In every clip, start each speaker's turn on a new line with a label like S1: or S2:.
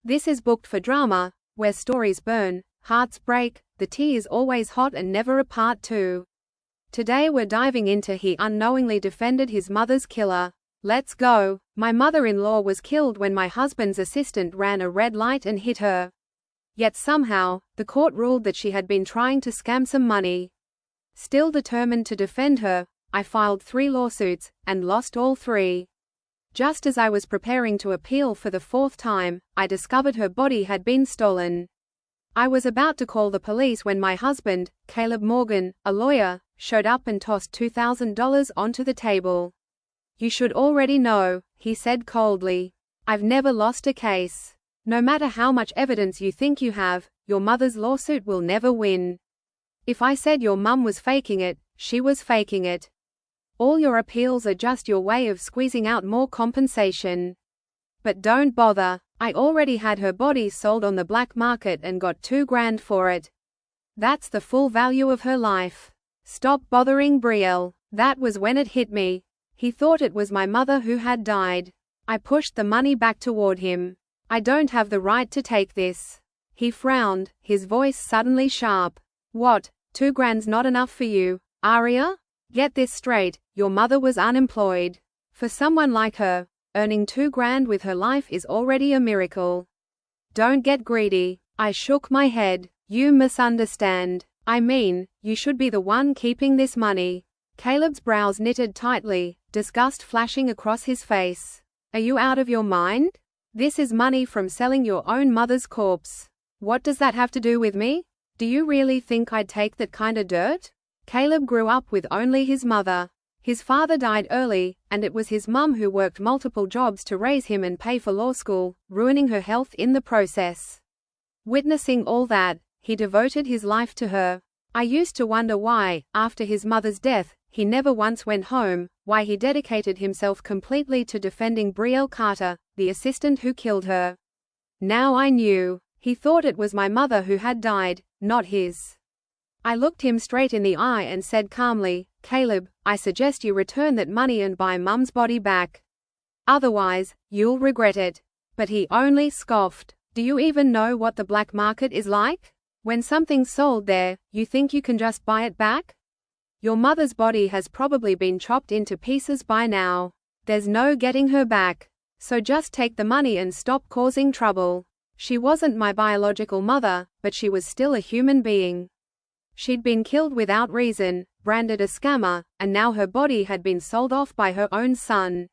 S1: This is booked for drama, where stories burn, hearts break, the tea is always hot and never a part 2. Today we're diving into He Unknowingly Defended His Mother's Killer. Let's go. My mother-in-law was killed when my husband's assistant ran a red light and hit her. Yet somehow, the court ruled that she had been trying to scam some money. Still determined to defend her, I filed 3 lawsuits, and lost all 3. Just as I was preparing to appeal for the 4th time, I discovered her body had been stolen. I was about to call the police when my husband, Caleb Morgan, a lawyer, showed up and tossed $2,000 onto the table. "You should already know," he said coldly. "I've never lost a case. No matter how much evidence you think you have, your mother's lawsuit will never win. If I said your mum was faking it, she was faking it. All your appeals are just your way of squeezing out more compensation. But don't bother, I already had her body sold on the black market and got $2,000 for it. That's the full value of her life. Stop bothering Betrayal." That was when it hit me. He thought it was my mother who had died. I pushed the money back toward him. "I don't have the right to take this." He frowned, his voice suddenly sharp. "What, $2,000's not enough for you, Aria? Get this straight, your mother was unemployed. For someone like her, earning $2,000 with her life is already a miracle. Don't get greedy." I shook my head. "You misunderstand. I mean, you should be the one keeping this money." Caleb's brows knitted tightly, disgust flashing across his face. "Are you out of your mind? This is money from selling your own mother's corpse. What does that have to do with me? Do you really think I'd take that kinda dirt?" Caleb grew up with only his mother. His father died early, and it was his mum who worked multiple jobs to raise him and pay for law school, ruining her health in the process. Witnessing all that, he devoted his life to her. I used to wonder why, after his mother's death, he never once went home, why he dedicated himself completely to defending Betrayal Carter, the assistant who killed her. Now I knew. He thought it was my mother who had died, not his. I looked him straight in the eye and said calmly, "Caleb, I suggest you return that money and buy Mum's body back. Otherwise, you'll regret it." But he only scoffed. "Do you even know what the black market is like? When something's sold there, you think you can just buy it back? Your mother's body has probably been chopped into pieces by now. There's no getting her back. So just take the money and stop causing trouble." She wasn't my biological mother, but she was still a human being. She'd been killed without reason, branded a scammer, and now her body had been sold off by her own son.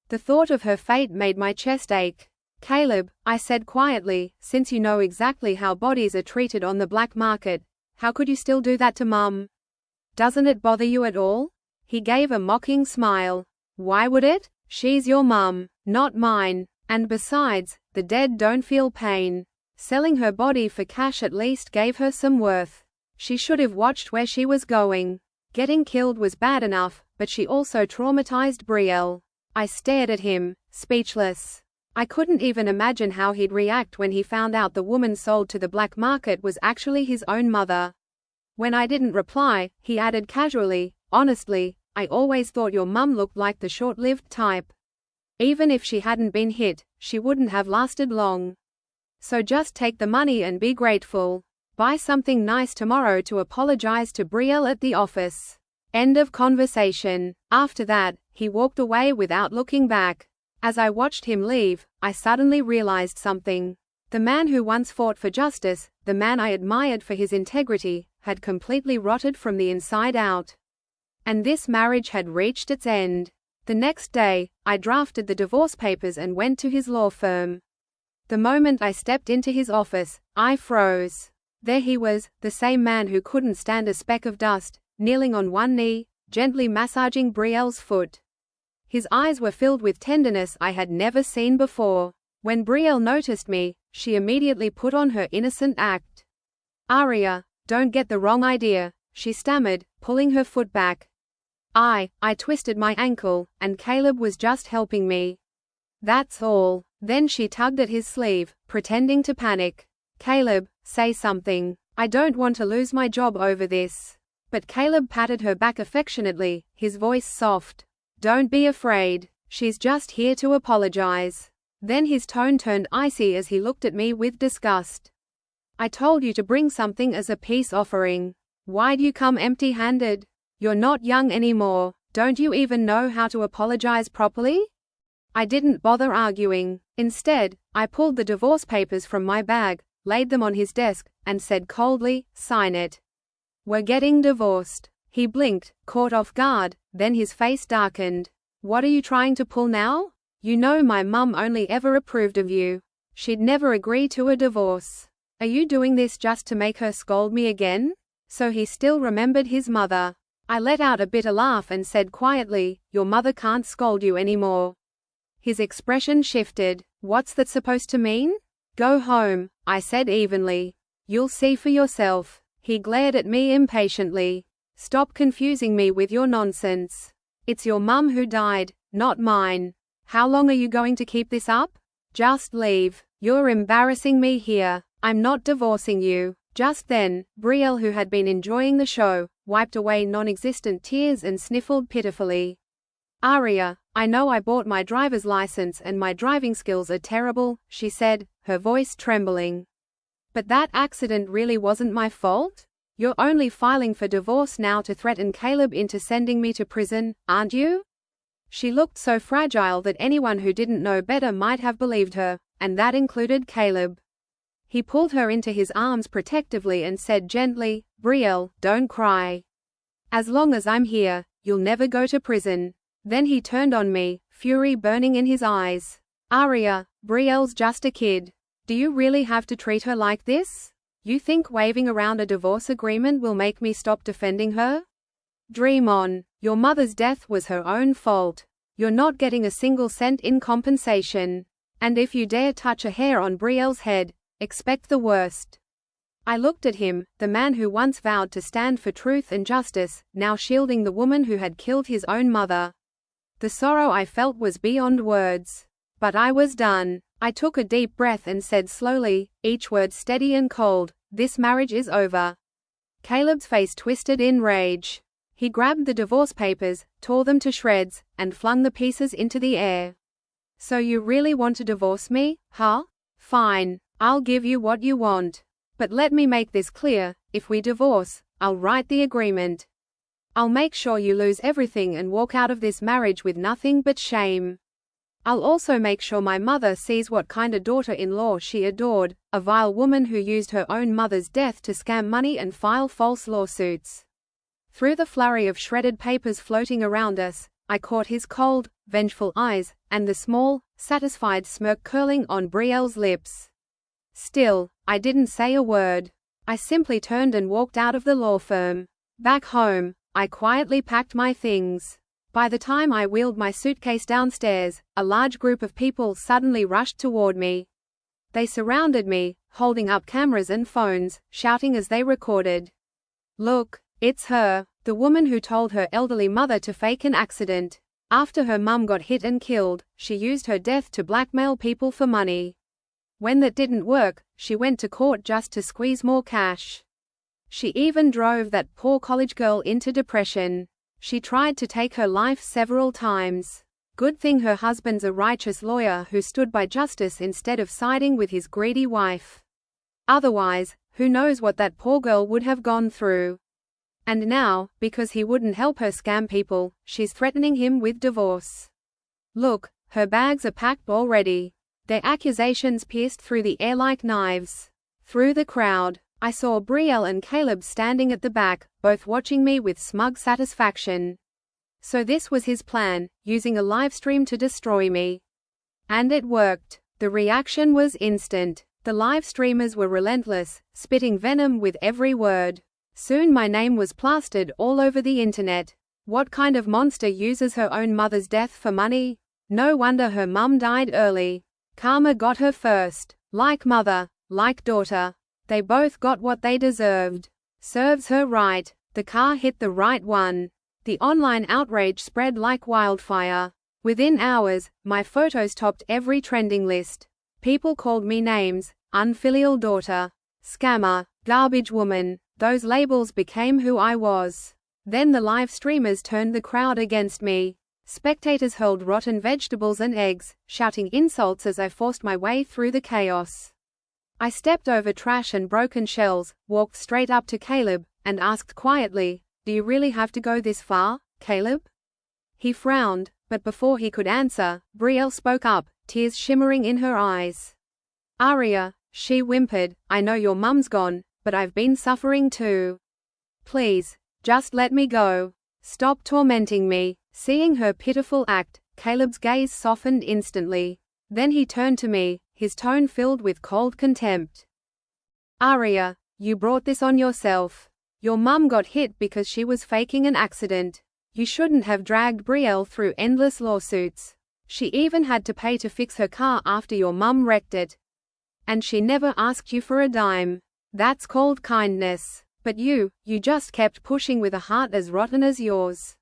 S1: The thought of her fate made my chest ache. "Caleb," I said quietly, "since you know exactly how bodies are treated on the black market, how could you still do that to Mum? Doesn't it bother you at all?" He gave a mocking smile. "Why would it? She's your mum, not mine. And besides, the dead don't feel pain. Selling her body for cash at least gave her some worth. She should have watched where she was going. Getting killed was bad enough, but she also traumatized Betrayal." I stared at him, speechless. I couldn't even imagine how he'd react when he found out the woman sold to the black market was actually his own mother. When I didn't reply, he added casually, "Honestly, I always thought your mum looked like the short-lived type. Even if she hadn't been hit, she wouldn't have lasted long. So just take the money and be grateful. Buy something nice tomorrow to apologize to Betrayal at the office." End of conversation. After that, he walked away without looking back. As I watched him leave, I suddenly realized something. The man who once fought for justice, the man I admired for his integrity, had completely rotted from the inside out. And this marriage had reached its end. The next day, I drafted the divorce papers and went to his law firm. The moment I stepped into his office, I froze. There he was, the same man who couldn't stand a speck of dust, kneeling on one knee, gently massaging Betrayal's foot. His eyes were filled with tenderness I had never seen before. When Betrayal noticed me, she immediately put on her innocent act. "Aria, don't get the wrong idea," she stammered, pulling her foot back. I twisted my ankle, and Caleb was just helping me. That's all." Then she tugged at his sleeve, pretending to panic. "Caleb, say something. I don't want to lose my job over this." But Caleb patted her back affectionately, his voice soft. "Don't be afraid. She's just here to apologize. Then his tone turned icy as he looked at me with disgust. I told you to bring something as a peace offering. Why'd you come empty-handed? You're not young anymore. Don't you even know how to apologize properly? I didn't bother arguing. Instead, I pulled the divorce papers from my bag, laid them on his desk, and said coldly, "Sign it. We're getting divorced." He blinked, caught off guard, then his face darkened. "What are you trying to pull now? You know my mum only ever approved of you. She'd never agree to a divorce. Are you doing this just to make her scold me again?" So he still remembered his mother. I let out a bitter laugh and said quietly, "Your mother can't scold you anymore." His expression shifted. "What's that supposed to mean?" "Go home," I said evenly. "You'll see for yourself." He glared at me impatiently. "Stop confusing me with your nonsense. It's your mum who died, not mine. How long are you going to keep this up? Just leave. You're embarrassing me here. I'm not divorcing you." Just then, Betrayal, who had been enjoying the show, wiped away non-existent tears and sniffled pitifully. "Aria, I know I bought my driver's license and my driving skills are terrible," she said, her voice trembling. "But that accident really wasn't my fault? You're only filing for divorce now to threaten Caleb into sending me to prison, aren't you?" She looked so fragile that anyone who didn't know better might have believed her, and that included Caleb. He pulled her into his arms protectively and said gently, "Betrayal, don't cry. As long as I'm here, you'll never go to prison." Then he turned on me, fury burning in his eyes. "Aria, Betrayal's just a kid. Do you really have to treat her like this? You think waving around a divorce agreement will make me stop defending her? Dream on. Your mother's death was her own fault. You're not getting a single cent in compensation. And if you dare touch a hair on Betrayal's head, expect the worst." I looked at him, the man who once vowed to stand for truth and justice, now shielding the woman who had killed his own mother. The sorrow I felt was beyond words. But I was done. I took a deep breath and said slowly, each word steady and cold, "This marriage is over." Caleb's face twisted in rage. He grabbed the divorce papers, tore them to shreds, and flung the pieces into the air. "So you really want to divorce me, huh? Fine. I'll give you what you want. But let me make this clear, if we divorce, I'll write the agreement. I'll make sure you lose everything and walk out of this marriage with nothing but shame. I'll also make sure my mother sees what kind of daughter-in-law she adored, a vile woman who used her own mother's death to scam money and file false lawsuits." Through the flurry of shredded papers floating around us, I caught his cold, vengeful eyes, and the small, satisfied smirk curling on Betrayal's lips. Still, I didn't say a word. I simply turned and walked out of the law firm. Back home, I quietly packed my things. By the time I wheeled my suitcase downstairs, a large group of people suddenly rushed toward me. They surrounded me, holding up cameras and phones, shouting as they recorded. "Look, it's her, the woman who told her elderly mother to fake an accident. After her mum got hit and killed, she used her death to blackmail people for money. When that didn't work, she went to court just to squeeze more cash. She even drove that poor college girl into depression. She tried to take her life several times. Good thing her husband's a righteous lawyer who stood by justice instead of siding with his greedy wife. Otherwise, who knows what that poor girl would have gone through. And now, because he wouldn't help her scam people, she's threatening him with divorce. Look, her bags are packed already." Their accusations pierced through the air like knives. Through the crowd, I saw Betrayal and Caleb standing at the back, both watching me with smug satisfaction. So this was his plan, using a live stream to destroy me. And it worked. The reaction was instant. The live streamers were relentless, spitting venom with every word. Soon my name was plastered all over the internet. What kind of monster uses her own mother's death for money? No wonder her mum died early. Karma got her first. Like mother, like daughter. They both got what they deserved. Serves her right. The car hit the right one. The online outrage spread like wildfire. Within hours, my photos topped every trending list. People called me names: unfilial daughter, scammer, garbage woman. Those labels became who I was. Then the live streamers turned the crowd against me. Spectators hurled rotten vegetables and eggs, shouting insults as I forced my way through the chaos. I stepped over trash and broken shells, walked straight up to Caleb, and asked quietly, "Do you really have to go this far, Caleb?" He frowned, but before he could answer, Betrayal spoke up, tears shimmering in her eyes. "Aria," she whimpered, "I know your mum's gone, but I've been suffering too. Please, just let me go. Stop tormenting me." Seeing her pitiful act, Caleb's gaze softened instantly. Then he turned to me, his tone filled with cold contempt. "Aria, you brought this on yourself. Your mum got hit because she was faking an accident. You shouldn't have dragged Betrayal through endless lawsuits. She even had to pay to fix her car after your mum wrecked it. And she never asked you for a dime. That's called kindness. But you just kept pushing with a heart as rotten as yours.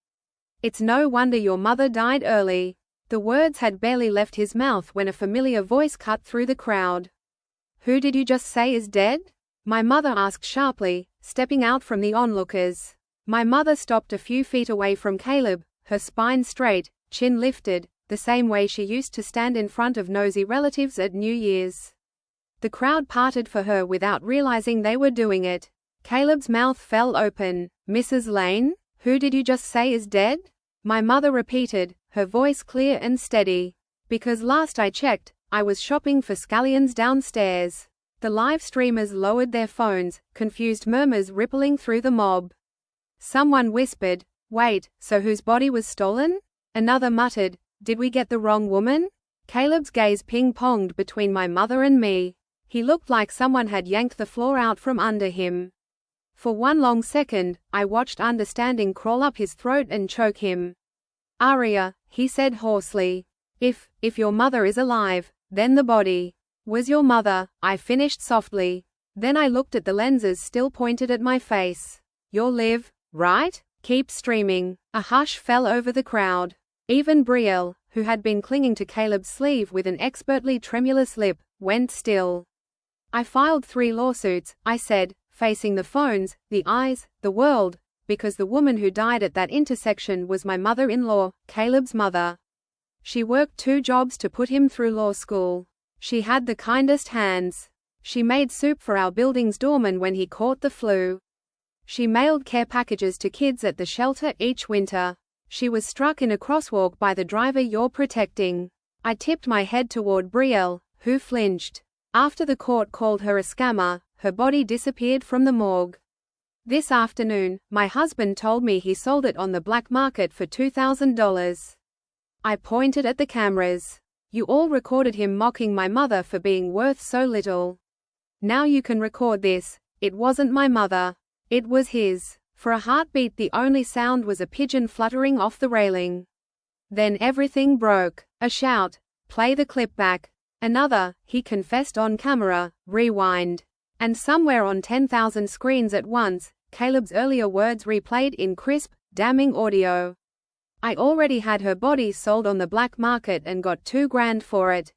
S1: It's no wonder your mother died early." The words had barely left his mouth when a familiar voice cut through the crowd. "Who did you just say is dead?" my mother asked sharply, stepping out from the onlookers. My mother stopped a few feet away from Caleb, her spine straight, chin lifted, the same way she used to stand in front of nosy relatives at New Year's. The crowd parted for her without realizing they were doing it. Caleb's mouth fell open. "Mrs. Lane, who did you just say is dead?" my mother repeated, her voice clear and steady. "Because last I checked, I was shopping for scallions downstairs." The live streamers lowered their phones, confused murmurs rippling through the mob. Someone whispered, "Wait, so whose body was stolen?" Another muttered, "Did we get the wrong woman?" Caleb's gaze ping-ponged between my mother and me. He looked like someone had yanked the floor out from under him. For one long second, I watched understanding crawl up his throat and choke him. "Aria," he said hoarsely. If your mother is alive, then the body was your mother," I finished softly. Then I looked at the lenses still pointed at my face. "You're live, right? Keep streaming." A hush fell over the crowd. Even Betrayal, who had been clinging to Caleb's sleeve with an expertly tremulous lip, went still. "I filed 3 lawsuits," I said, facing the phones, the eyes, the world, because the woman who died at that intersection was my mother-in-law, Caleb's mother. She worked 2 jobs to put him through law school. She had the kindest hands. She made soup for our building's doorman when he caught the flu. She mailed care packages to kids at the shelter each winter. She was struck in a crosswalk by the driver you're protecting. I tipped my head toward Betrayal, who flinched. After the court called her a scammer, her body disappeared from the morgue. This afternoon, my husband told me he sold it on the black market for $2,000. I pointed at the cameras. "You all recorded him mocking my mother for being worth so little. Now you can record this. It wasn't my mother. It was his." For a heartbeat the only sound was a pigeon fluttering off the railing. Then everything broke. A shout, "Play the clip back." Another, "He confessed on camera, rewind." And somewhere on 10,000 screens at once, Caleb's earlier words replayed in crisp, damning audio. "I already had her body sold on the black market and got $2,000 for it.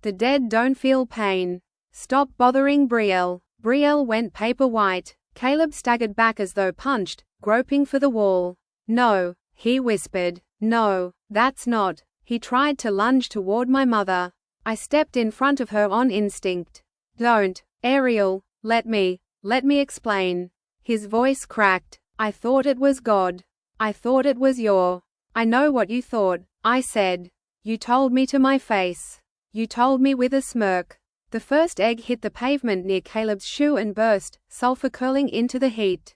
S1: The dead don't feel pain. Stop bothering Betrayal." Betrayal went paper white. Caleb staggered back as though punched, groping for the wall. "No," he whispered. "No, that's not." He tried to lunge toward my mother. I stepped in front of her on instinct. "Don't, Ariel, let me explain." His voice cracked. "I thought it was God. I thought it was your—" "I know what you thought," I said. "You told me to my face. You told me with a smirk." The first egg hit the pavement near Caleb's shoe and burst, sulfur curling into the heat.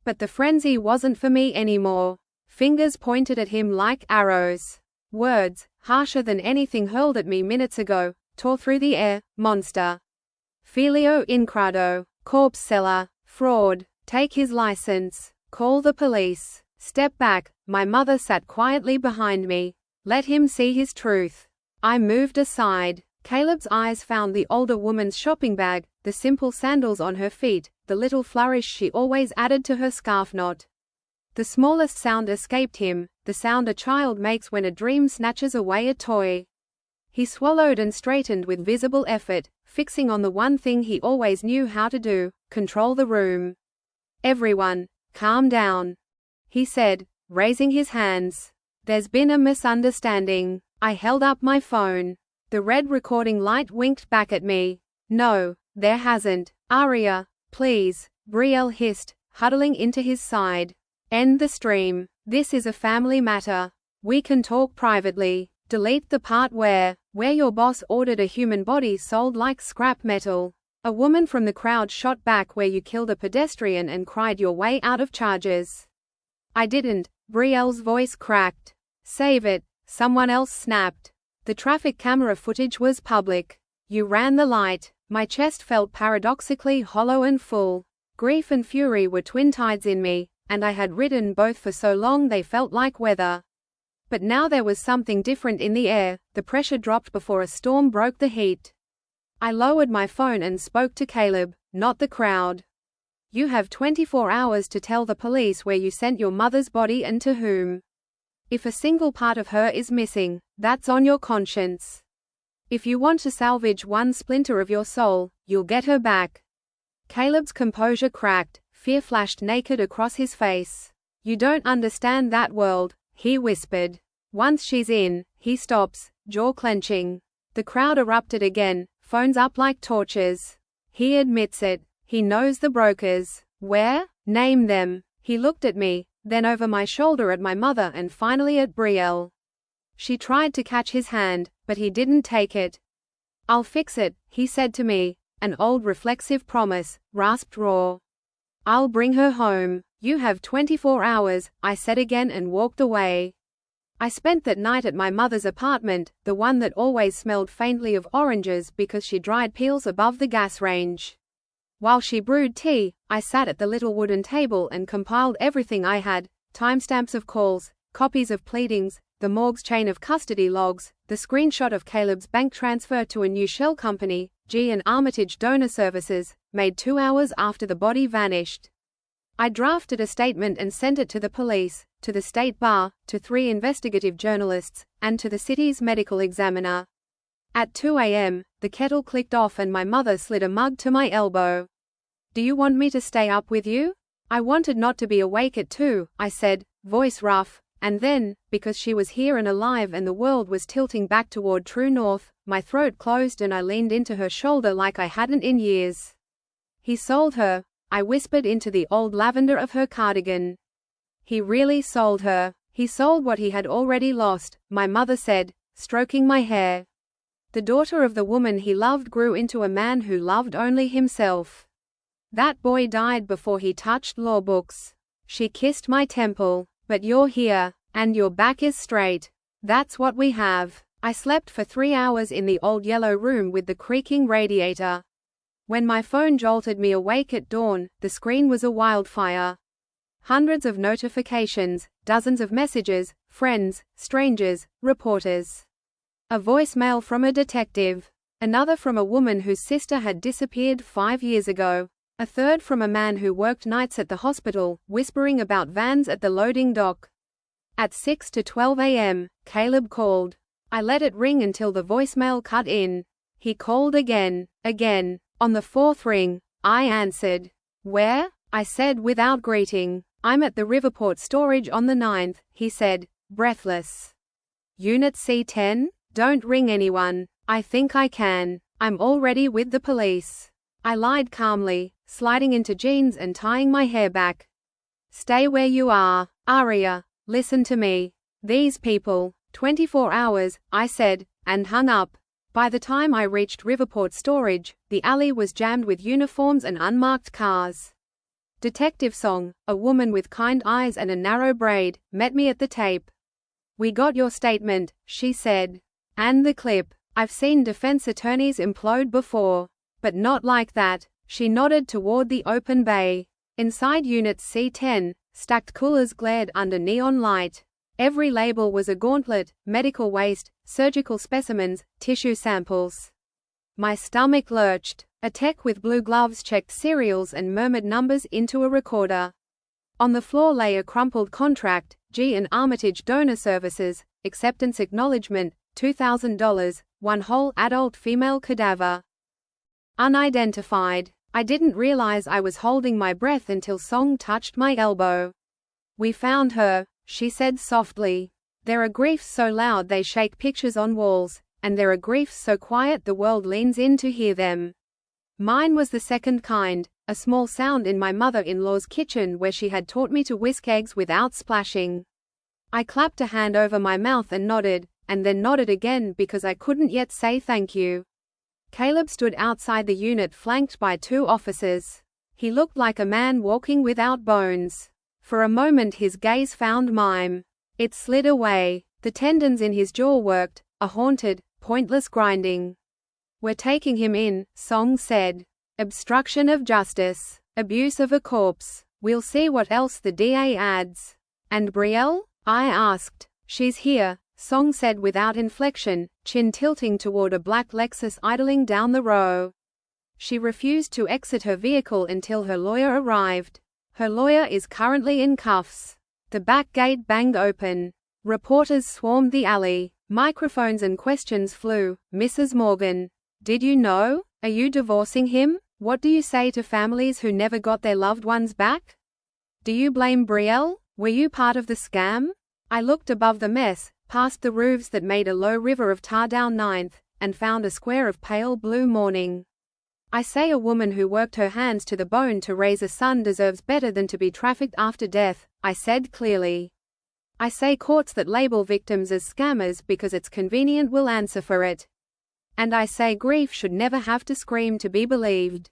S1: But the frenzy wasn't for me anymore. Fingers pointed at him like arrows. Words, harsher than anything hurled at me minutes ago, tore through the air. "Monster. Filio incrado. Corpse seller. Fraud. Take his license. Call the police. Step back." My mother sat quietly behind me. "Let him see his truth." I moved aside. Caleb's eyes found the older woman's shopping bag, the simple sandals on her feet, the little flourish she always added to her scarf knot. The smallest sound escaped him, the sound a child makes when a dream snatches away a toy. He swallowed and straightened with visible effort, fixing on the one thing he always knew how to do: control the room. "Everyone, calm down," he said, raising his hands. There's been a misunderstanding. I held up my phone. The red recording light winked back at me. No, there hasn't. Aria, please, Brielle hissed, huddling into his side. End the stream. This is a family matter. We can talk privately. Delete the part where your boss ordered a human body sold like scrap metal. A woman from the crowd shot back where you killed a pedestrian and cried your way out of charges. I didn't. Brielle's voice cracked. Save it, someone else snapped. The traffic camera footage was public. You ran the light. My chest felt paradoxically hollow and full. Grief and fury were twin tides in me, and I had ridden both for so long they felt like weather. But now there was something different in the air. The pressure dropped before a storm broke the heat. I lowered my phone and spoke to Caleb, not the crowd. You have 24 hours to tell the police where you sent your mother's body and to whom. If a single part of her is missing, that's on your conscience. If you want to salvage one splinter of your soul, you'll get her back. Caleb's composure cracked, fear flashed naked across his face. You don't understand that world, he whispered. Once she's in, he stops, jaw clenching. The crowd erupted again, phones up like torches. He admits it. He knows the brokers. Where? Name them. He looked at me, then over my shoulder at my mother and finally at Brielle. She tried to catch his hand, but he didn't take it. I'll fix it, he said to me, an old reflexive promise, rasped raw. I'll bring her home. You have 24 hours, I said again and walked away. I spent that night at my mother's apartment, the one that always smelled faintly of oranges because she dried peels above the gas range. While she brewed tea, I sat at the little wooden table and compiled everything I had, timestamps of calls, copies of pleadings, the morgue's chain of custody logs, the screenshot of Caleb's bank transfer to a new shell company, G and Armitage Donor Services, made 2 hours after the body vanished. I drafted a statement and sent it to the police, to the state bar, to 3 investigative journalists, and to the city's medical examiner. At 2 a.m., the kettle clicked off and my mother slid a mug to my elbow. Do you want me to stay up with you? I wanted not to be awake at 2, I said, voice rough, and then, because she was here and alive and the world was tilting back toward true north, my throat closed and I leaned into her shoulder like I hadn't in years. He sold her, I whispered into the old lavender of her cardigan. He really sold her. He sold what he had already lost, my mother said, stroking my hair. The daughter of the woman he loved grew into a man who loved only himself. That boy died before he touched law books. She kissed my temple. But you're here, and your back is straight. That's what we have. I slept for 3 hours in the old yellow room with the creaking radiator. When my phone jolted me awake at dawn, the screen was a wildfire. Hundreds of notifications, dozens of messages, friends, strangers, reporters. A voicemail from a detective. Another from a woman whose sister had disappeared 5 years ago. A third from a man who worked nights at the hospital, whispering about vans at the loading dock. At 6 to 12 a.m., Caleb called. I let it ring until the voicemail cut in. He called again. On the 4th ring, I answered. Where? I said without greeting. I'm at the Riverport storage on the 9th, he said, breathless. Unit C10? Don't ring anyone. I think I can. I'm already with the police. I lied calmly, sliding into jeans and tying my hair back. Stay where you are. Aria, listen to me. These people, 24 hours, I said, and hung up. By the time I reached Riverport storage, the alley was jammed with uniforms and unmarked cars. Detective Song, a woman with kind eyes and a narrow braid, met me at the tape. We got your statement, she said. And the clip. I've seen defense attorneys implode before. But not like that. She nodded toward the open bay. Inside Unit C10, stacked coolers glared under neon light. Every label was a gauntlet, medical waste, surgical specimens, tissue samples. My stomach lurched. A tech with blue gloves checked serials and murmured numbers into a recorder. On the floor lay a crumpled contract, G and Armitage Donor Services, acceptance acknowledgement, $2,000, one whole adult female cadaver. Unidentified. I didn't realize I was holding my breath until Song touched my elbow. We found her, she said softly. There are griefs so loud they shake pictures on walls, and there are griefs so quiet the world leans in to hear them. Mine was the second kind, a small sound in my mother-in-law's kitchen where she had taught me to whisk eggs without splashing. I clapped a hand over my mouth and nodded, and then nodded again because I couldn't yet say thank you. Caleb stood outside the unit flanked by 2 officers. He looked like a man walking without bones. For a moment his gaze found mine. It slid away. The tendons in his jaw worked, a haunted, pointless grinding. "We're taking him in," Song said. "Obstruction of justice. Abuse of a corpse. We'll see what else the DA adds." "And Brielle?" I asked. "She's here," Song said without inflection, chin tilting toward a black Lexus idling down the row. "She refused to exit her vehicle until her lawyer arrived. Her lawyer is currently in cuffs." The back gate banged open. Reporters swarmed the alley. Microphones and questions flew. "Mrs. Morgan, did you know? Are you divorcing him? What do you say to families who never got their loved ones back? Do you blame Brielle? Were you part of the scam?" I looked above the mess, past the roofs that made a low river of tar down 9th, and found a square of pale blue morning. "I say a woman who worked her hands to the bone to raise a son deserves better than to be trafficked after death," I said clearly. "I say courts that label victims as scammers because it's convenient will answer for it. And I say grief should never have to scream to be believed."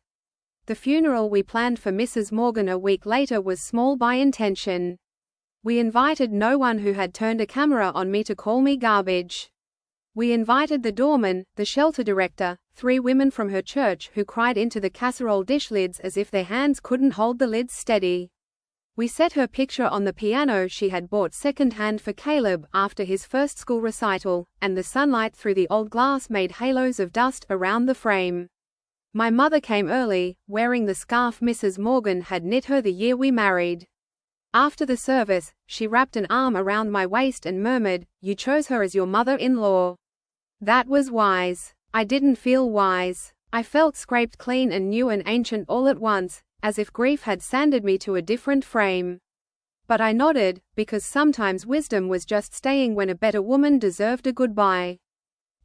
S1: The funeral we planned for Mrs. Morgan a week later was small by intention. We invited no one who had turned a camera on me to call me garbage. We invited the doorman, the shelter director, 3 women from her church who cried into the casserole dish lids as if their hands couldn't hold the lids steady. We set her picture on the piano she had bought second-hand for Caleb after his first school recital, and the sunlight through the old glass made halos of dust around the frame. My mother came early, wearing the scarf Mrs. Morgan had knit her the year we married. After the service, she wrapped an arm around my waist and murmured, "You chose her as your mother-in-law." That was wise. I didn't feel wise. I felt scraped clean and new and ancient all at once, as if grief had sanded me to a different frame. But I nodded, because sometimes wisdom was just staying when a better woman deserved a goodbye.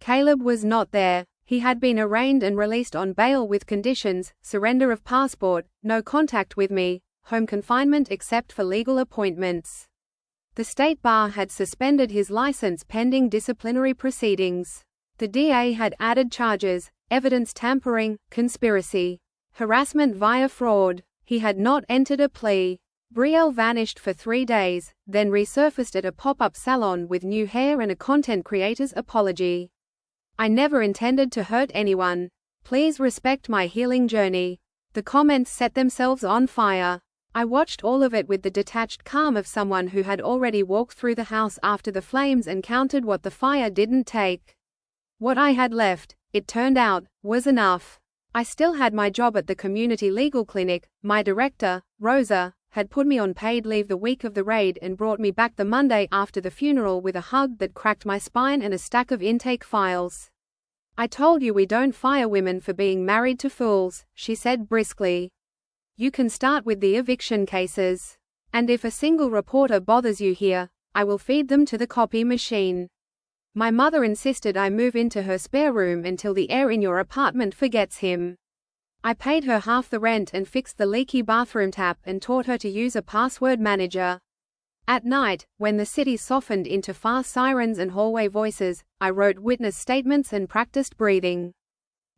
S1: Caleb was not there. He had been arraigned and released on bail with conditions: surrender of passport, no contact with me, home confinement except for legal appointments. The state bar had suspended his license pending disciplinary proceedings. The DA had added charges: evidence tampering, conspiracy, harassment via fraud. He had not entered a plea. Brielle vanished for 3 days, then resurfaced at a pop-up salon with new hair and a content creator's apology. "I never intended to hurt anyone. Please respect my healing journey." The comments set themselves on fire. I watched all of it with the detached calm of someone who had already walked through the house after the flames and counted what the fire didn't take. What I had left, it turned out, was enough. I still had my job at the community legal clinic. My director, Rosa, had put me on paid leave the week of the raid and brought me back the Monday after the funeral with a hug that cracked my spine and a stack of intake files. "I told you we don't fire women for being married to fools," she said briskly. "You can start with the eviction cases. And if a single reporter bothers you here, I will feed them to the copy machine." My mother insisted I move into her spare room until the air in your apartment forgets him. I paid her half the rent and fixed the leaky bathroom tap and taught her to use a password manager. At night, when the city softened into far sirens and hallway voices, I wrote witness statements and practiced breathing.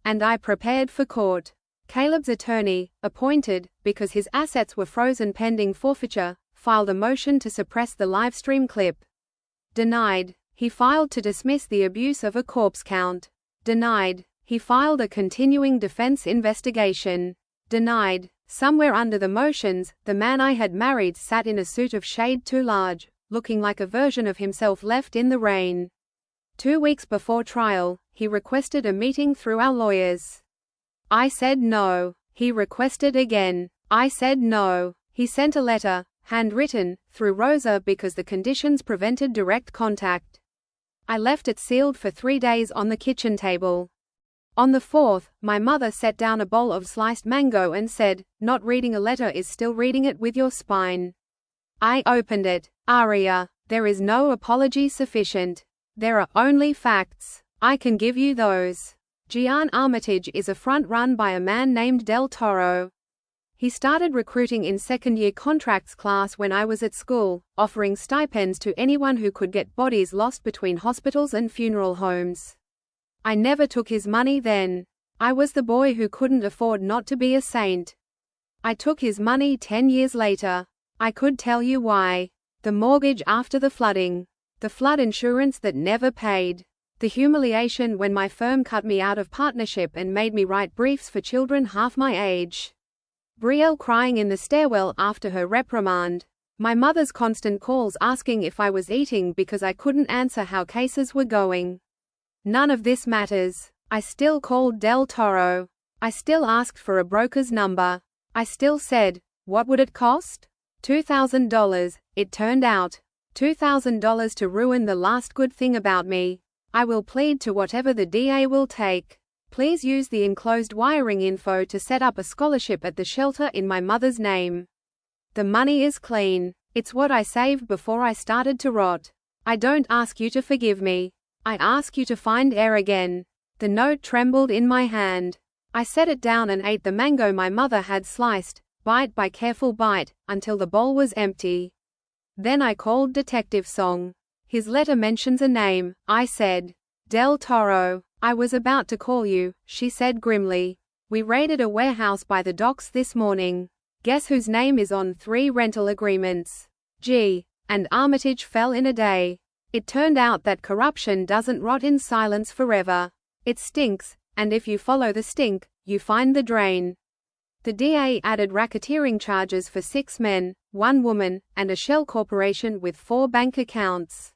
S1: And I prepared for court. Caleb's attorney, appointed, because his assets were frozen pending forfeiture, filed a motion to suppress the livestream clip. Denied. He filed to dismiss the abuse of a corpse count. Denied. He filed a continuing defense investigation. Denied. Somewhere under the motions, the man I had married sat in a suit of shade too large, looking like a version of himself left in the rain. 2 weeks before trial, he requested a meeting through our lawyers. I said no. He requested again. I said no. He sent a letter, handwritten, through Rosa because the conditions prevented direct contact. I left it sealed for 3 days on the kitchen table. On the 4th, my mother set down a bowl of sliced mango and said, "Not reading a letter is still reading it with your spine." I opened it. Aria. There is no apology sufficient. There are only facts. I can give you those. Gian Armitage is a front run by a man named Del Toro. He started recruiting in second-year contracts class when I was at school, offering stipends to anyone who could get bodies lost between hospitals and funeral homes. I never took his money then. I was the boy who couldn't afford not to be a saint. I took his money 10 years later. I could tell you why. The mortgage after the flooding. The flood insurance that never paid. The humiliation when my firm cut me out of partnership and made me write briefs for children half my age. Betrayal crying in the stairwell after her reprimand. My mother's constant calls asking if I was eating because I couldn't answer how cases were going. None of this matters. I still called Del Toro. I still asked for a broker's number. I still said, what would it cost? $2,000, it turned out. $2,000 to ruin the last good thing about me. I will plead to whatever the DA will take. Please use the enclosed wiring info to set up a scholarship at the shelter in my mother's name. The money is clean. It's what I saved before I started to rot. I don't ask you to forgive me. I ask you to find air again. The note trembled in my hand. I set it down and ate the mango my mother had sliced, bite by careful bite, until the bowl was empty. Then I called Detective Song. His letter mentions a name, I said. Del Toro. I was about to call you, she said grimly. We raided a warehouse by the docks this morning. Guess whose name is on 3 rental agreements? Gee, and Armitage fell in a day. It turned out that corruption doesn't rot in silence forever. It stinks, and if you follow the stink, you find the drain. The DA added racketeering charges for 6 men, 1 woman, and a shell corporation with 4 bank accounts.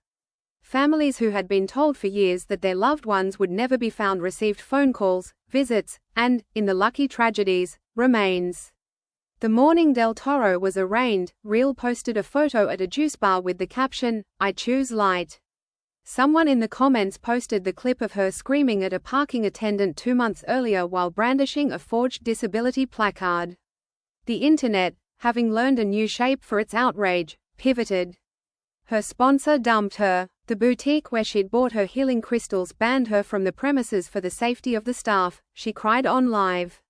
S1: Families who had been told for years that their loved ones would never be found received phone calls, visits, and, in the lucky tragedies, remains. The morning Del Toro was arraigned, Reel posted a photo at a juice bar with the caption, I choose light. Someone in the comments posted the clip of her screaming at a parking attendant 2 months earlier while brandishing a forged disability placard. The internet, having learned a new shape for its outrage, pivoted. Her sponsor dumped her. The boutique where she'd bought her healing crystals banned her from the premises for the safety of the staff, she cried on live.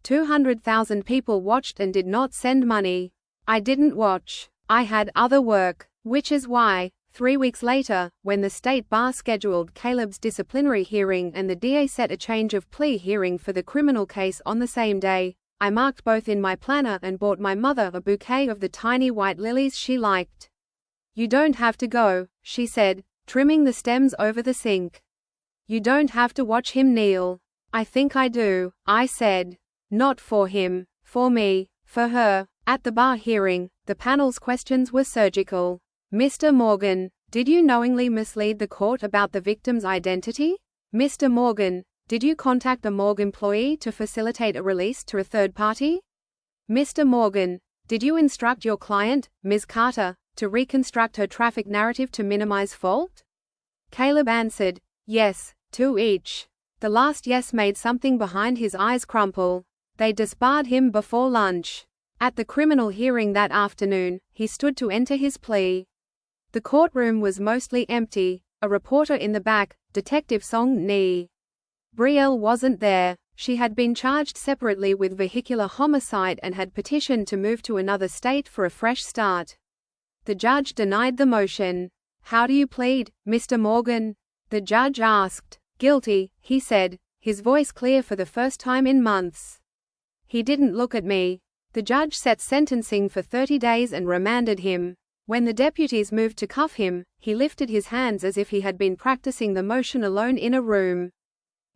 S1: 200,000 people watched and did not send money. I didn't watch. I had other work, which is why, 3 weeks later, when the state bar scheduled Caleb's disciplinary hearing and the DA set a change of plea hearing for the criminal case on the same day, I marked both in my planner and bought my mother a bouquet of the tiny white lilies she liked. You don't have to go, she said, trimming the stems over the sink. You don't have to watch him kneel. I think I do, I said. Not for him, for me, for her. At the bar hearing, the panel's questions were surgical. Mr. Morgan, did you knowingly mislead the court about the victim's identity? Mr. Morgan, did you contact a morgue employee to facilitate a release to a third party? Mr. Morgan, did you instruct your client, Ms. Carter, to reconstruct her traffic narrative to minimize fault? Caleb answered, yes, to each. The last yes made something behind his eyes crumple. They disbarred him before lunch. At the criminal hearing that afternoon, he stood to enter his plea. The courtroom was mostly empty. A reporter in the back, Detective Song Ni. Betrayal wasn't there. She had been charged separately with vehicular homicide and had petitioned to move to another state for a fresh start. The judge denied the motion. How do you plead, Mr. Morgan? The judge asked. Guilty, he said, his voice clear for the first time in months. He didn't look at me. The judge set sentencing for 30 days and remanded him. When the deputies moved to cuff him, he lifted his hands as if he had been practicing the motion alone in a room.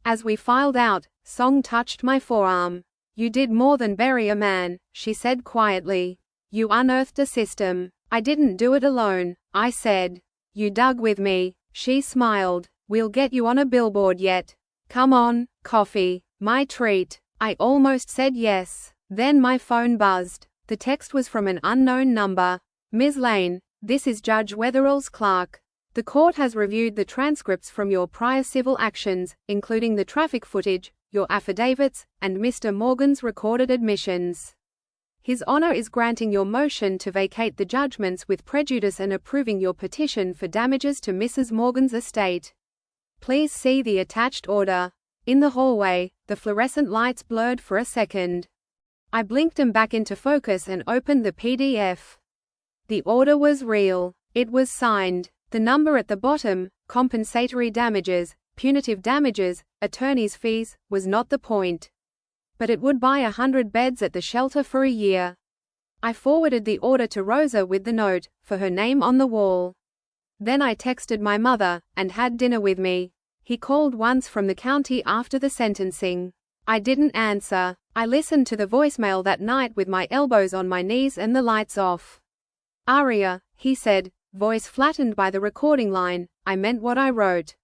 S1: As we filed out, Song touched my forearm. You did more than bury a man, she said quietly. You unearthed a system. I didn't do it alone, I said. You dug with me, she smiled. We'll get you on a billboard yet. Come on, coffee, my treat. I almost said yes. Then my phone buzzed. The text was from an unknown number. Ms. Lane, this is Judge Wetherell's clerk. The court has reviewed the transcripts from your prior civil actions, including the traffic footage, your affidavits, and Mr. Morgan's recorded admissions. His Honor is granting your motion to vacate the judgments with prejudice and approving your petition for damages to Mrs. Morgan's estate. Please see the attached order. In the hallway, the fluorescent lights blurred for a second. I blinked them back into focus and opened the PDF. The order was real. It was signed. The number at the bottom, compensatory damages, punitive damages, attorney's fees, was not the point. But it would buy 100 beds at the shelter for a year. I forwarded the order to Rosa with the note, for her name on the wall. Then I texted my mother, and had dinner with me. He called once from the county after the sentencing. I didn't answer. I listened to the voicemail that night with my elbows on my knees and the lights off. "Aria," he said, voice flattened by the recording line, "I meant what I wrote.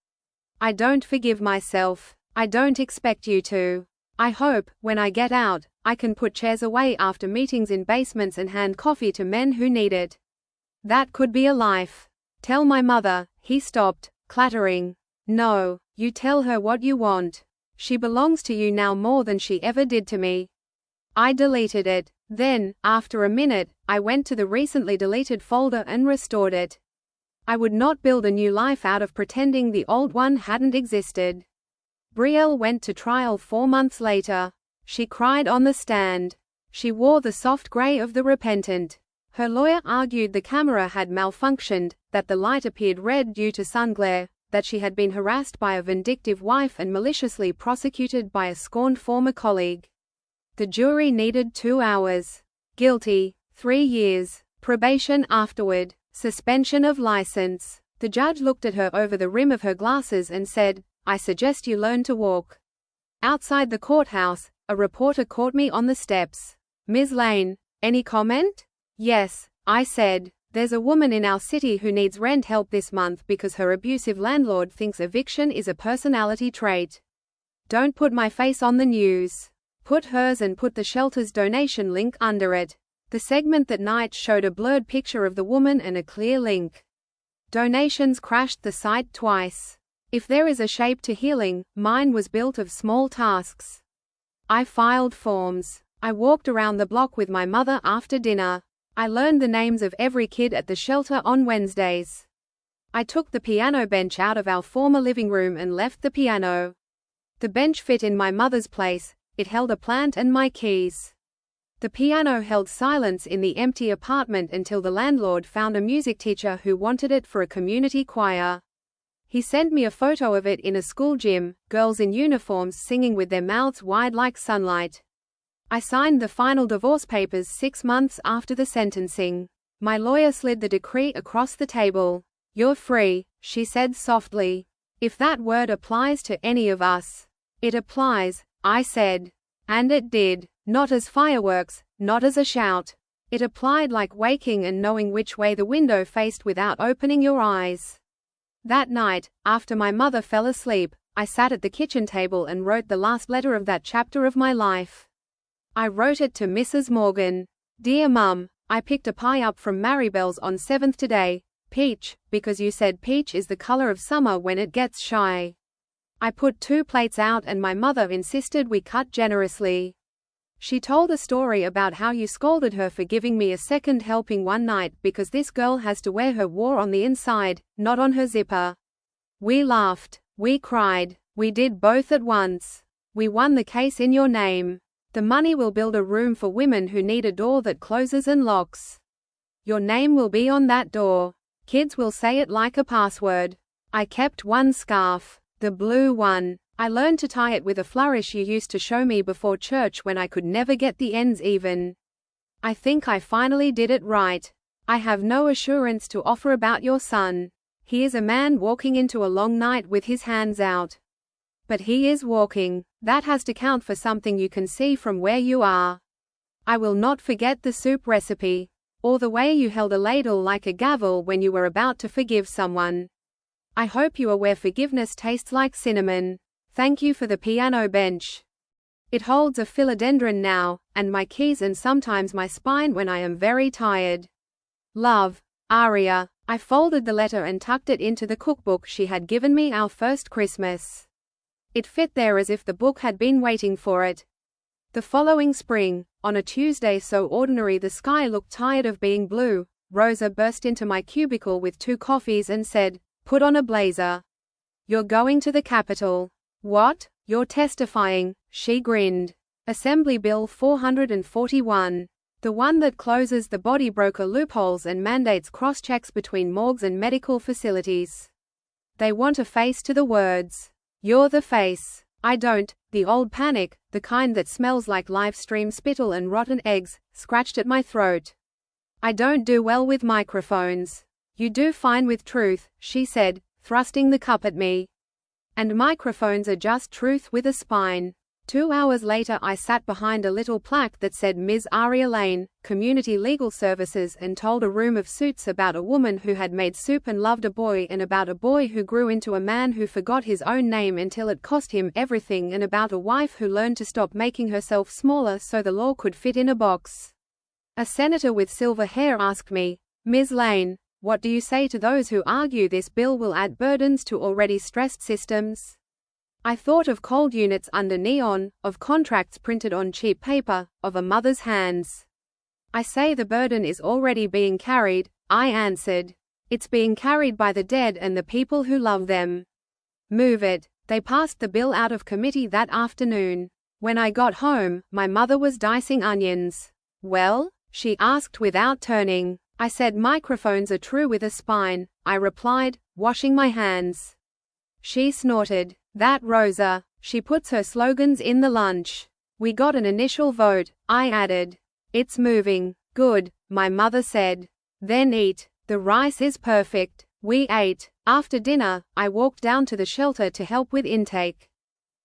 S1: I don't forgive myself. I don't expect you to. I hope, when I get out, I can put chairs away after meetings in basements and hand coffee to men who need it. That could be a life. Tell my mother." He stopped, clattering. "No, you tell her what you want. She belongs to you now more than she ever did to me." I deleted it. Then, after a minute, I went to the recently deleted folder and restored it. I would not build a new life out of pretending the old one hadn't existed. Brielle went to trial 4 months later. She cried on the stand. She wore the soft gray of the repentant. Her lawyer argued the camera had malfunctioned, that the light appeared red due to sun glare, that she had been harassed by a vindictive wife and maliciously prosecuted by a scorned former colleague. The jury needed 2 hours. Guilty, 3 years. Probation afterward. Suspension of license. The judge looked at her over the rim of her glasses and said, "I suggest you learn to walk." Outside the courthouse, a reporter caught me on the steps. "Ms. Lane, any comment?" "Yes," I said. "There's a woman in our city who needs rent help this month because her abusive landlord thinks eviction is a personality trait. Don't put my face on the news. Put hers and put the shelter's donation link under it." The segment that night showed a blurred picture of the woman and a clear link. Donations crashed the site twice. If there is a shape to healing, mine was built of small tasks. I filed forms. I walked around the block with my mother after dinner. I learned the names of every kid at the shelter on Wednesdays. I took the piano bench out of our former living room and left the piano. The bench fit in my mother's place. It held a plant and my keys. The piano held silence in the empty apartment until the landlord found a music teacher who wanted it for a community choir. He sent me a photo of it in a school gym, girls in uniforms singing with their mouths wide like sunlight. I signed the final divorce papers 6 months after the sentencing. My lawyer slid the decree across the table. "You're free," she said softly. "If that word applies to any of us." "It applies," I said. And it did. Not as fireworks, not as a shout. It applied like waking and knowing which way the window faced without opening your eyes. That night, after my mother fell asleep, I sat at the kitchen table and wrote the last letter of that chapter of my life. I wrote it to Mrs. Morgan. "Dear Mum, I picked a pie up from Maribel's on 7th today, peach, because you said peach is the color of summer when it gets shy. I put 2 plates out and my mother insisted we cut generously. She told a story about how you scolded her for giving me a second helping one night because this girl has to wear her war on the inside, not on her zipper. We laughed. We cried. We did both at once. We won the case in your name. The money will build a room for women who need a door that closes and locks. Your name will be on that door. Kids will say it like a password. I kept one scarf. The blue one. I learned to tie it with a flourish you used to show me before church when I could never get the ends even. I think I finally did it right. I have no assurance to offer about your son. He is a man walking into a long night with his hands out. But he is walking. That has to count for something you can see from where you are. I will not forget the soup recipe. Or the way you held a ladle like a gavel when you were about to forgive someone. I hope you are where forgiveness tastes like cinnamon. Thank you for the piano bench. It holds a philodendron now, and my keys and sometimes my spine when I am very tired. Love, Aria. I folded the letter and tucked it into the cookbook she had given me our first Christmas. It fit there as if the book had been waiting for it. The following spring, on a Tuesday so ordinary the sky looked tired of being blue, Rosa burst into my cubicle with 2 coffees and said, "Put on a blazer. You're going to the Capitol." "What? You're testifying?" She grinned. Assembly Bill 441. The one that closes the body broker loopholes and mandates cross-checks between morgues and medical facilities. They want a face to the words. "You're the face." I don't. The old panic, the kind that smells like live stream spittle and rotten eggs, scratched at my throat. "I don't do well with microphones." "You do fine with truth," she said, thrusting the cup at me. "And microphones are just truth with a spine." 2 hours later I sat behind a little plaque that said Ms. Aria Lane, Community Legal Services, and told a room of suits about a woman who had made soup and loved a boy, and about a boy who grew into a man who forgot his own name until it cost him everything, and about a wife who learned to stop making herself smaller so the law could fit in a box. A senator with silver hair asked me, "Ms. Lane, what do you say to those who argue this bill will add burdens to already stressed systems?" I thought of cold units under neon, of contracts printed on cheap paper, of a mother's hands. "I say the burden is already being carried," I answered. "It's being carried by the dead and the people who love them." "Move it." They passed the bill out of committee that afternoon. When I got home, my mother was dicing onions. "Well?" she asked without turning. I said microphones are true with a spine, I replied, washing my hands. She snorted. "That Rosa. She puts her slogans in the lunch." "We got an initial vote," I added. "It's moving." "Good," my mother said. "Then eat. The rice is perfect." We ate. After dinner, I walked down to the shelter to help with intake.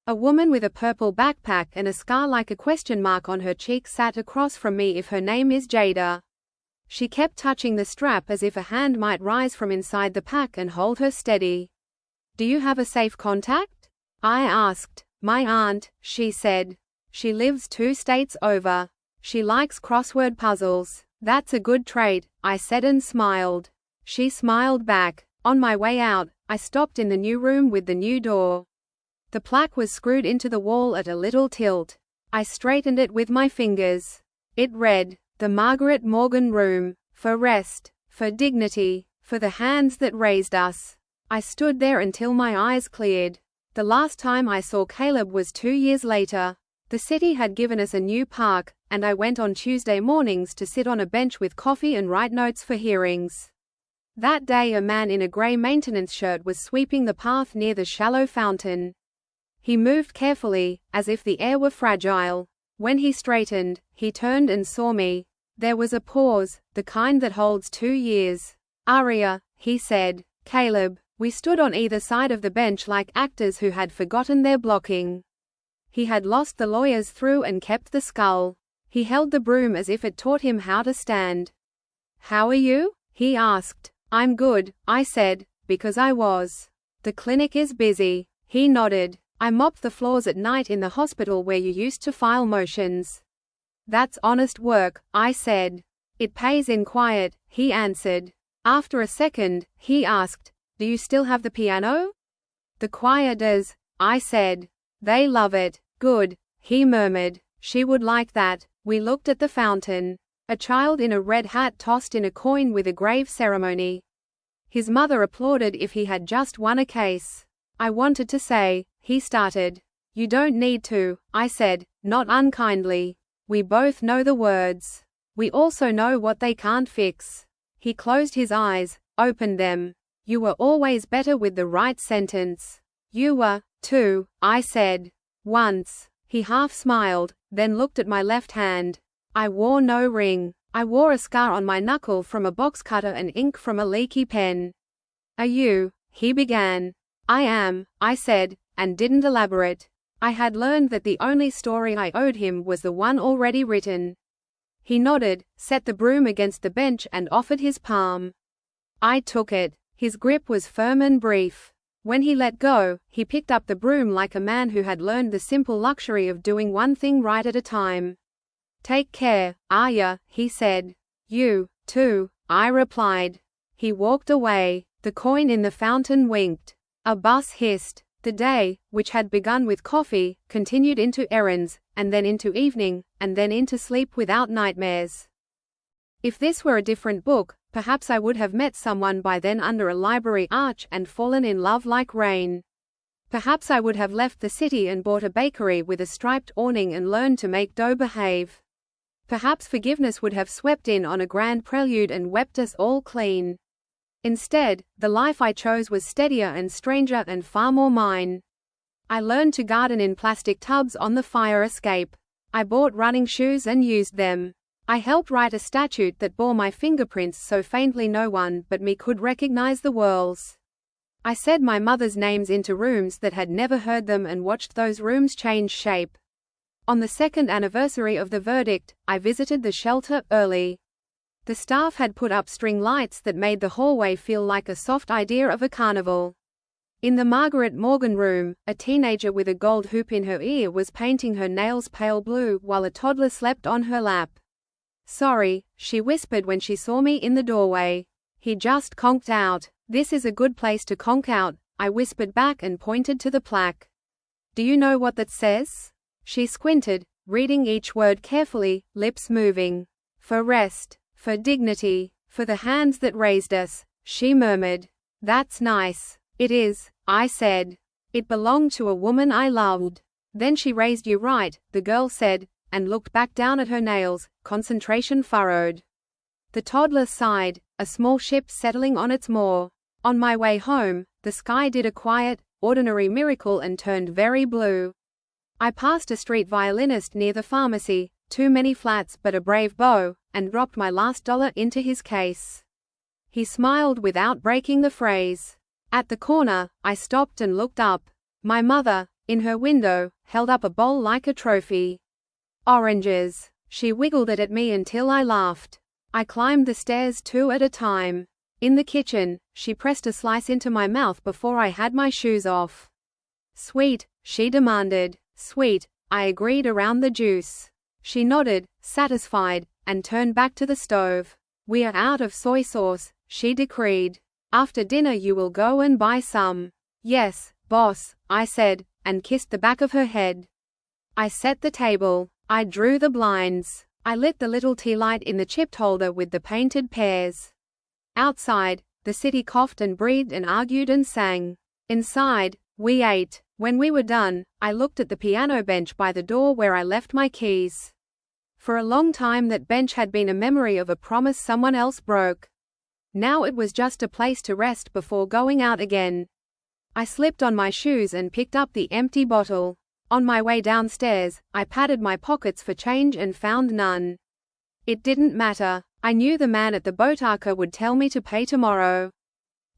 S1: A woman with a purple backpack and a scar like a question mark on her cheek sat across from me. "If her name is Jada." She kept touching the strap as if a hand might rise from inside the pack and hold her steady. "Do you have a safe contact?" I asked. "My aunt," she said. "She lives 2 states over. She likes crossword puzzles." "That's a good trait," I said and smiled. She smiled back. On my way out, I stopped in the new room with the new door. The plaque was screwed into the wall at a little tilt. I straightened it with my fingers. It read, "The Margaret Morgan Room. For rest. For dignity. For the hands that raised us." I stood there until my eyes cleared. The last time I saw Caleb was 2 years later. The city had given us a new park, and I went on Tuesday mornings to sit on a bench with coffee and write notes for hearings. That day a man in a gray maintenance shirt was sweeping the path near the shallow fountain. He moved carefully, as if the air were fragile. When he straightened, he turned and saw me. There was a pause, the kind that holds 2 years. "Aria," he said. "Caleb." We stood on either side of the bench like actors who had forgotten their blocking. He had lost the lawyers through and kept the skull. He held the broom as if it taught him how to stand. "How are you?" he asked. "I'm good," I said, because I was. "The clinic is busy." He nodded. "I mop the floors at night in the hospital where you used to file motions." "That's honest work," I said. "It pays in quiet," he answered. After a second, he asked, "Do you still have the piano?" "The choir does," I said. "They love it." "Good," he murmured. "She would like that." We looked at the fountain. A child in a red hat tossed in a coin with a grave ceremony. His mother applauded if he had just won a case. I wanted to say, he started. "You don't need to," I said, not unkindly. "We both know the words. We also know what they can't fix." He closed his eyes, opened them. "You were always better with the right sentence." "You were, too," I said. "Once." He half smiled, then looked at my left hand. I wore no ring. I wore a scar on my knuckle from a box cutter and ink from a leaky pen. "Are you?" he began. "I am," I said, and didn't elaborate. I had learned that the only story I owed him was the one already written. He nodded, set the broom against the bench and offered his palm. I took it. His grip was firm and brief. When he let go, he picked up the broom like a man who had learned the simple luxury of doing one thing right at a time. "Take care, Arya," he said. "You, too," I replied. He walked away. The coin in the fountain winked. A bus hissed. The day, which had begun with coffee, continued into errands, and then into evening, and then into sleep without nightmares. If this were a different book, perhaps I would have met someone by then under a library arch and fallen in love like rain. Perhaps I would have left the city and bought a bakery with a striped awning and learned to make dough behave. Perhaps forgiveness would have swept in on a grand prelude and wept us all clean. Instead, the life I chose was steadier and stranger and far more mine. I learned to garden in plastic tubs on the fire escape. I bought running shoes and used them. I helped write a statute that bore my fingerprints so faintly no one but me could recognize the whirls. I said my mother's names into rooms that had never heard them and watched those rooms change shape. On the second anniversary of the verdict, I visited the shelter early. The staff had put up string lights that made the hallway feel like a soft idea of a carnival. In the Margaret Morgan room, a teenager with a gold hoop in her ear was painting her nails pale blue while a toddler slept on her lap. "Sorry," she whispered when she saw me in the doorway. "He just conked out." "This is a good place to conk out," I whispered back and pointed to the plaque. "Do you know what that says?" She squinted, reading each word carefully, lips moving. "For rest, for dignity, for the hands that raised us," she murmured. "That's nice." "It is," I said. "It belonged to a woman I loved." "Then she raised you right," the girl said, and looked back down at her nails, concentration furrowed. The toddler sighed, a small ship settling on its moor. On my way home, the sky did a quiet, ordinary miracle and turned very blue. I passed a street violinist near the pharmacy, too many flats but a brave bow, and dropped my last dollar into his case. He smiled without breaking the phrase. At the corner, I stopped and looked up. My mother, in her window, held up a bowl like a trophy. "Oranges." She wiggled it at me until I laughed. I climbed the stairs 2 at a time. In the kitchen, she pressed a slice into my mouth before I had my shoes off. "Sweet?" she demanded. "Sweet," I agreed around the juice. She nodded, satisfied, and turned back to the stove. "We're out of soy sauce," she decreed. "After dinner you will go and buy some." "Yes, boss," I said, and kissed the back of her head. I set the table. I drew the blinds. I lit the little tea light in the chipped holder with the painted pears. Outside, the city coughed and breathed and argued and sang. Inside, we ate. When we were done, I looked at the piano bench by the door where I left my keys. For a long time that bench had been a memory of a promise someone else broke. Now it was just a place to rest before going out again. I slipped on my shoes and picked up the empty bottle. On my way downstairs, I patted my pockets for change and found none. It didn't matter. I knew the man at the botarka would tell me to pay tomorrow.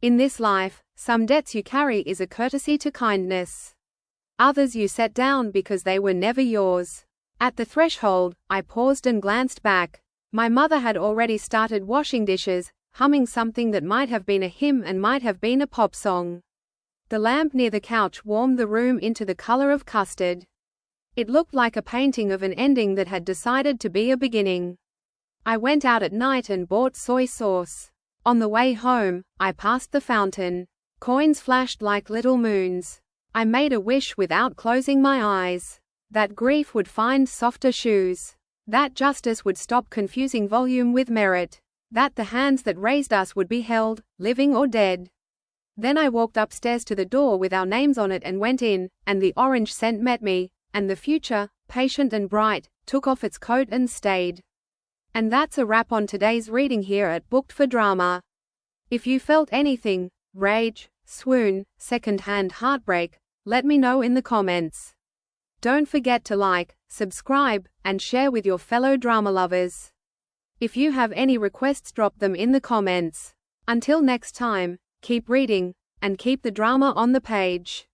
S1: In this life, some debts you carry is a courtesy to kindness. Others you set down because they were never yours. At the threshold, I paused and glanced back. My mother had already started washing dishes, humming something that might have been a hymn and might have been a pop song. The lamp near the couch warmed the room into the color of custard. It looked like a painting of an ending that had decided to be a beginning. I went out at night and bought soy sauce. On the way home, I passed the fountain. Coins flashed like little moons. I made a wish without closing my eyes. That grief would find softer shoes. That justice would stop confusing volume with merit. That the hands that raised us would be held, living or dead. Then I walked upstairs to the door with our names on it and went in, and the orange scent met me, and the future, patient and bright, took off its coat and stayed. And that's a wrap on today's reading here at Booked for Drama. If you felt anything, rage, swoon, second-hand heartbreak, let me know in the comments. Don't forget to like, subscribe, and share with your fellow drama lovers. If you have any requests, drop them in the comments. Until next time, keep reading, and keep the drama on the page.